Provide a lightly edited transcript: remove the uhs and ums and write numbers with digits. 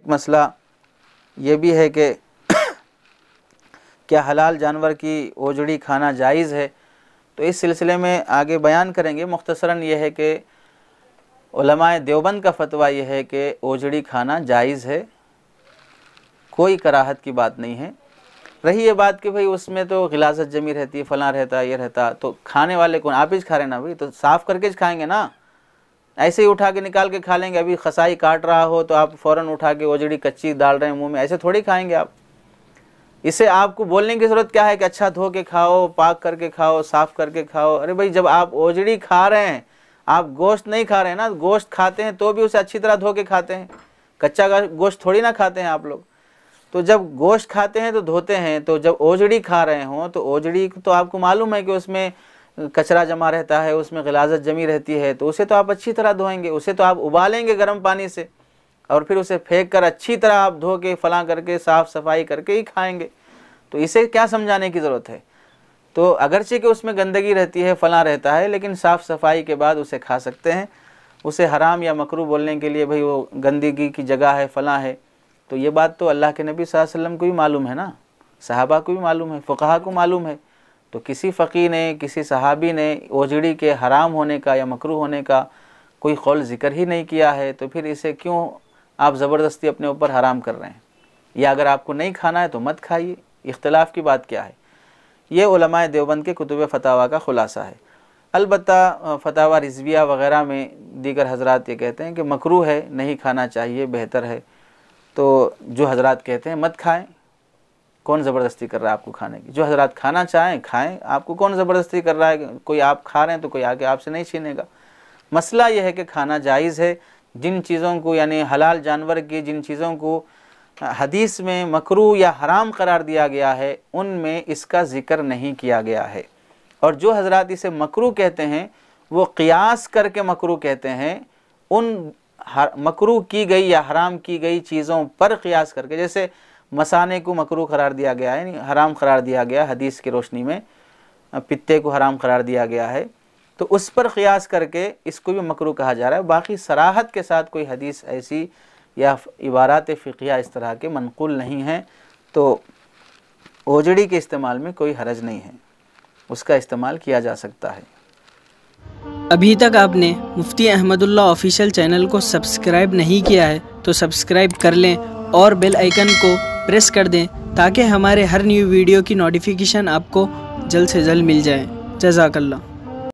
مسئلہ یہ بھی ہے کہ کیا حلال جانور کی اوجڑی کھانا جائز ہے، تو اس سلسلے میں آگے بیان کریں گے۔ مختصراً یہ ہے کہ علماء دیوبند کا فتویٰ یہ ہے کہ اوجڑی کھانا جائز ہے، کوئی کراہت کی بات نہیں ہے۔ رہی یہ بات کہ بھئی اس میں تو غلاظت جمی رہتی ہے، فلاں رہتا ہے، یہ رہتا، تو کھانے والے کون؟ آپ ہی کھا رہے ہیں نا بھئی، تو صاف کر کے کھائیں گے نا، ایسے ہی اٹھا کے نکال کے کھا لیں گے۔ ابھی خسائی کاٹ رہا ہو تو آپ فوراً اٹھا کے اوجڑی کچی ڈال رہے ہیں منہ میں، ایسے تھوڑی کھائیں گے آپ۔ اسے آپ کو بولنے کی ضرورت کیا ہے کہ اچھا دھو کے کھاؤ، پاک کر کے کھاؤ، صاف کر کے کھاؤ۔ ارے بھائی جب آپ اوجڑی کھا رہے ہیں، آپ گوشت نہیں کھا رہے ہیں نا، گوشت کھاتے ہیں تو بھی اسے اچھی طرح دھو کے کھاتے ہیں، کچا گوشت تھوڑی نہ کھاتے ہیں آپ لوگ۔ تو جب گوشت کھاتے ہیں تو دھوتے ہیں، تو جب اوجڑی کھا رہے ہوں تو اوجڑی تو آپ کو معلوم ہے کہ اس میں کچرا جمع رہتا ہے، اس میں غلاظت جمی رہتی ہے، تو اسے تو آپ اچھی طرح دھوئیں گے، اسے تو آپ ابالیں گے گرم پانی سے، اور پھر اسے پھینک کر اچھی طرح آپ دھو کے فلاں کر کے صاف صفائی کر کے ہی کھائیں گے۔ تو اسے کیا سمجھانے کی ضرورت ہے؟ تو اگرچہ کہ اس میں گندگی رہتی ہے، فلاں رہتا ہے، لیکن صاف صفائی کے بعد اسے کھا سکتے ہیں۔ اسے حرام یا مکروہ بولنے کے لیے بھئی وہ گندگی کی جگہ ہے، فلاں ہے، تو یہ بات تو اللہ کے نبی صلی اللہ علیہ وسلم کو بھی معلوم ہے نا، صحابہ کو بھی معلوم ہے، فقہا کو معلوم ہے۔ تو کسی فقیہ نے، کسی صحابی نے اوجڑی کے حرام ہونے کا یا مکروہ ہونے کا کوئی قول ذکر ہی نہیں کیا ہے، تو پھر اسے کیوں آپ زبردستی اپنے اوپر حرام کر رہے ہیں؟ یا اگر آپ کو نہیں کھانا ہے تو مت کھائیے، اختلاف کی بات کیا ہے؟ یہ علماء دیوبند کے کتب فتاویٰ کا خلاصہ ہے۔ البتہ فتاویٰ رضویہ وغیرہ میں دیگر حضرات یہ کہتے ہیں کہ مکروہ ہے، نہیں کھانا چاہیے، بہتر ہے۔ تو جو حضرات کہتے ہیں مت کھائیں، کون زبردستی کر رہا ہے آپ کو کھانے کی؟ جو حضرات کھانا چاہیں کھائیں، آپ کو کون زبردستی کر رہا ہے؟ کوئی آپ کھا رہے ہیں تو کوئی آگے آپ سے نہیں چھینے گا۔ مسئلہ یہ ہے کہ کھانا جائز ہے۔ جن چیزوں کو یعنی حلال جانور کی جن چیزوں کو حدیث میں مکروہ یا حرام قرار دیا گیا ہے، ان میں اس کا ذکر نہیں کیا گیا ہے۔ اور جو حضرات اسے مکروہ کہتے ہیں وہ قیاس کر کے مکروہ کہتے ہیں، ان مکروہ کی گئی یا حرام کی گئی چیزوں پر قیاس کر کے، جیسے مثانے کو مکروہ قرار دیا گیا ہے، یعنی حرام قرار دیا گیا حدیث کی روشنی میں، پتے کو حرام قرار دیا گیا ہے، تو اس پر قیاس کر کے اس کو بھی مکروہ کہا جا رہا ہے۔ باقی صراحت کے ساتھ کوئی حدیث ایسی یا عبارات فقہیہ اس طرح کے منقول نہیں ہیں، تو اوجڑی کے استعمال میں کوئی حرج نہیں ہے، اس کا استعمال کیا جا سکتا ہے۔ ابھی تک آپ نے مفتی احمد اللہ آفیشیل چینل کو سبسکرائب نہیں کیا ہے تو سبسکرائب کر لیں اور بیل آئیکن کو پریس کر دیں تاکہ ہمارے ہر نیو ویڈیو کی نوٹیفیکیشن آپ کو جلد سے جلد مل جائے۔ جزاک اللہ۔